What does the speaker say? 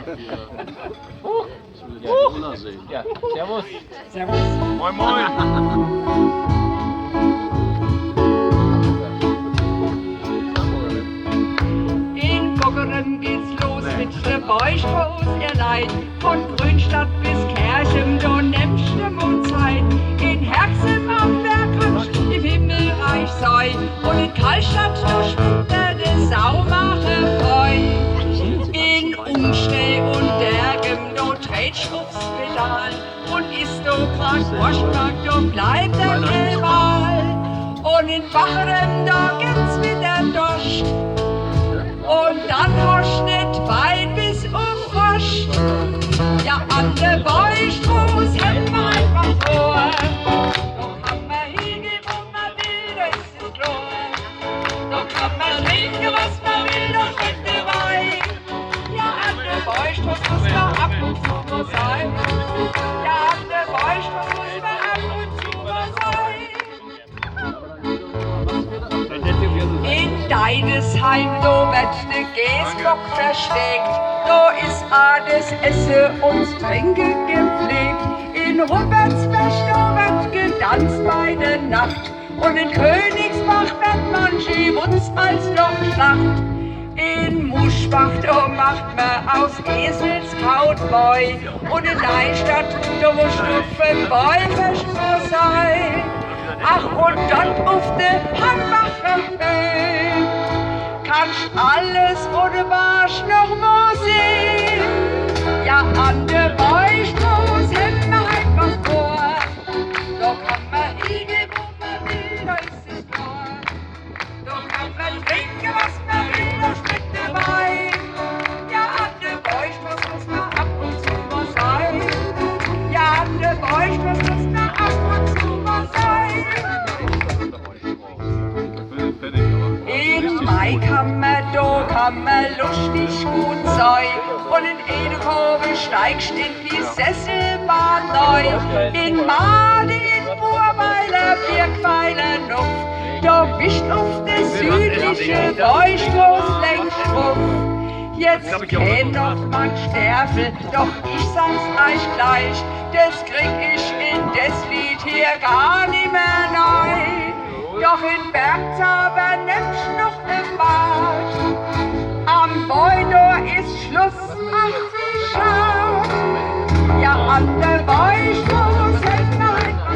Ich will ja Ulla sehen. Ja, servus. Servus. Moin, moin. In Bockeren geht's los mit der Beustrauß Erleid. Von Grünstadt bis Kerchem, da nimmst du Mondzeit. In Herxen am Berg im Himmelreich sei. Und in Karlstadt, da schwimmt der Saumacherfreu. In Umstell und Dergem, da trätst aufs Pedal. Und ist da grad Waschmark, da bleibt der Rival. Und in Bacharem, da gibt's wieder Dost. Und dann hast nicht weit bis Frosch. Ja, an der Beustraß hätten wir einfach vor. Da kann man hingehen, wo man will, das ist klar. Da kann man trinken, was man will, da schmeckt der Wein. Ja, an der Beustraß muss man ab und zu mal sein. Ja, an der Beustraß muss man ab und zu mal sein. In Deidesheim, da wird der Gäsblock versteckt. Da ist alles Essen und Trinken gepflegt. In Rupertsberg, da wird getanzt bei der Nacht. Und in Königsbach wird manche Wutz als Lochschlacht. In Muschbach, da macht man aus Eselshaut Boy. Und in Leistadt, da muss Schnupfen Bäuferschnur sein. Ach, und dort auf der Hambacher Höhe kannst alles, wo du warst, noch mal sehen. Ja, an der Beustraß hätten wir halt was vor. Da kann man hingehen, wo man will, da ist es klar. Da kann man trinken, was man will, da schmeckt der Wein. Ja, an der Beustraß muss man ab und zu mal sein. Ja, an der Beustraß muss man ab und zu mal sein. In Maikammer, da kann man lustig gut sein. Und in Edekoven steigst in die Sesselbahn neu. In Made, in Burweiler, Birkweiler, Nuff, da bist auf der südliche Beustraß längst drauf. Jetzt käm noch man Sterfel, doch ich sag's euch gleich, das krieg ich in das Lied hier gar nicht mehr neu.